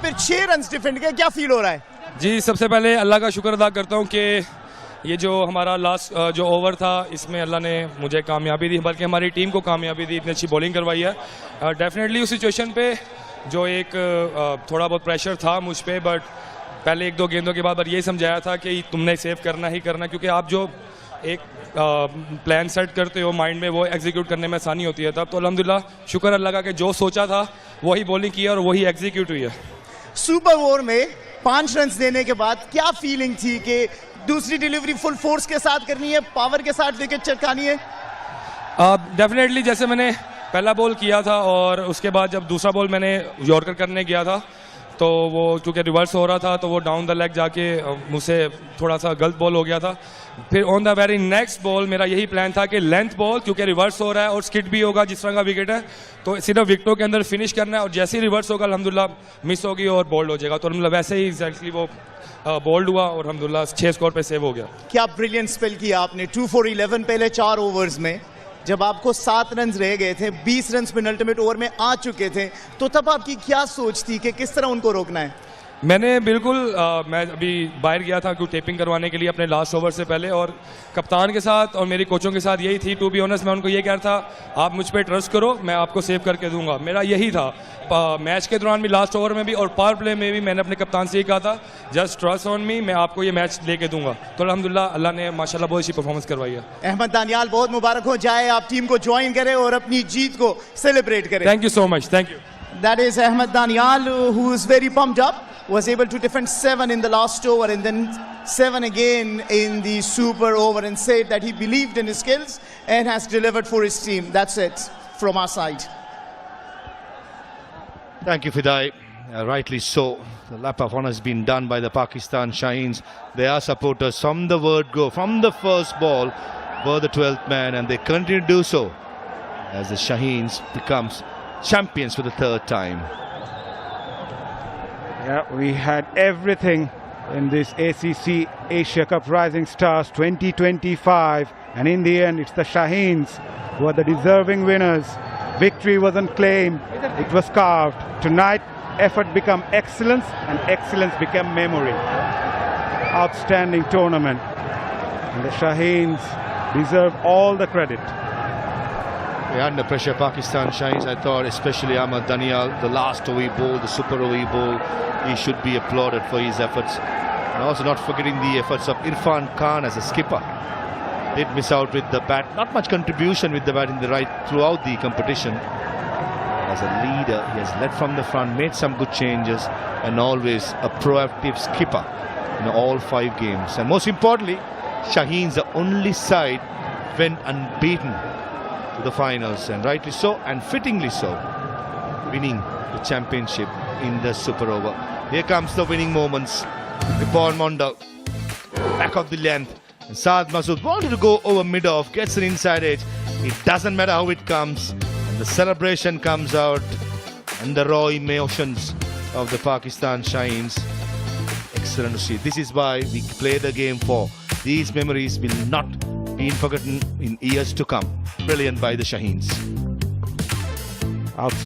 फिर 6 run defend किया, क्या फील हो रहा है? जी, सबसे पहले अल्लाह का शुक्र अदा करता हूँ कि ये जो हमारा लास्ट जो ओवर था इसमें अल्लाह ने मुझे कामयाबी दी, बल्कि हमारी टीम को कामयाबी दी, इतनी अच्छी बॉलिंग करवाई है। डेफिनेटली उस सिचुएशन पे जो एक थोड़ा बहुत प्रेशर था मुझ पे, बट पहले 1-2 गेंदों के बाद यही समझाया था कि तुमने सेव करना ही करना, क्योंकि आप जो एक प्लान सेट करते हो माइंड में वो एग्जीक्यूट करने में आसानी होती है। तब तो अल्हम्दुलिल्लाह शुक्र अल्लाह का कि जो सोचा था वही बॉलिंग की और वही एग्जीक्यूट हुई है। सुपर ओवर में 5 रन देने के बाद क्या फीलिंग थी कि दूसरी डिलीवरी फुल फोर्स के साथ करनी है, पावर के साथ विकेट चटकानी है? डेफिनेटली जैसे मैंने पहला बॉल किया था और उसके बाद जब दूसरा बॉल मैंने यॉर्कर करने गया था तो वो क्योंकि रिवर्स हो रहा था तो वो डाउन द लेग जाके मुझसे थोड़ा सा गलत बॉल हो गया था। फिर on the very next ball मेरा यही प्लान था कि लेंथ बॉल, क्योंकि रिवर्स हो रहा है और स्किड भी होगा जिस तरह का विकेट है, तो सिर्फ विकेटों के अंदर फिनिश करना है और जैसे ही रिवर्स होगा अल्हम्दुलिल्लाह मिस होगी और बोल्ड हो जाएगा। तो अल्हम्दुलिल्लाह वैसे ही एग्जैक्टली वो बोल्ड हुआ और अल्हम्दुलिल्लाह 6 स्कोर पे सेव हो गया। क्या ब्रिलियंट स्पेल किया आपने, 2 for 11 पहले 4 ओवर्स में, जब आपको 7 रन रह गए थे, 20 रन पेनल्टीमेट ओवर में आ चुके थे, तो तब आपकी क्या सोच थी कि किस तरह उनको रोकना है? मैंने बिल्कुल मैं अभी बाहर गया था टेपिंग करवाने के लिए अपने लास्ट ओवर से पहले, और कप्तान के साथ और मेरी कोचों के साथ यही थी, टू बी ऑनेस्ट मैं उनको ये कह रहा था आप मुझ पर ट्रस्ट करो, मैं आपको सेव करके दूंगा। मेरा यही था मैच के दौरान भी, लास्ट ओवर में भी और पावर प्ले में भी मैंने अपने कप्तान से ही कहा था जस्ट ट्रस्ट ऑन मी, मैं आपको ये मैच लेके दूंगा। तो अल्हम्दुलिल्लाह अल्लाह ने माशाल्लाह बहुत अच्छी परफॉर्मेंस करवाई है। अहमद दानियाल, बहुत मुबारक हो जाए, आप टीम को ज्वाइन करें और अपनी जीत को सेलिब्रेट करें। Thank you so much, thank you. That is Ahmed Danial, who is very pumped up, was able to defend 7 in the last over and then 7 again in the super over, and said that he believed in his skills and has delivered for his team. That's it from our side. Thank you, Fidai. Rightly so. The lap of honor has been done by the Pakistan Shaheens. Their supporters from the word go, from the first ball, were the 12th man, and they continue to do so as the Shaheens becomes champions for the 3rd time. Yeah, we had everything in this ACC Asia Cup Rising Stars 2025, and in the end it's the Shaheens who are the deserving winners. Victory wasn't claimed, it was carved. Tonight effort became excellence and excellence became memory. Outstanding tournament, and the Shaheens deserve all the credit. They are under pressure, Pakistan Shaheens. I thought especially Ahmed Danial, the last OE ball, the super OE ball, he should be applauded for his efforts. And also not forgetting the efforts of Irfan Khan as a skipper. Did miss out with the bat. Not much contribution with the bat in the right throughout the competition. As a leader, he has led from the front, made some good changes, and always a proactive skipper in all 5 games. And most importantly, Shaheens, the only side, went unbeaten to the finals, and rightly so and fittingly so, winning the championship in the super over. Here comes the winning moments. Ripon Mondo back of the length, and Saad Masood wanted to go over mid-off, gets an inside edge. It doesn't matter how it comes, and the celebration comes out and the raw emotions of the Pakistan Shaheens. Excellent to see. This is why we play the game for. These memories will not be forgotten in years to come. Brilliant by the Shaheens. Outstanding.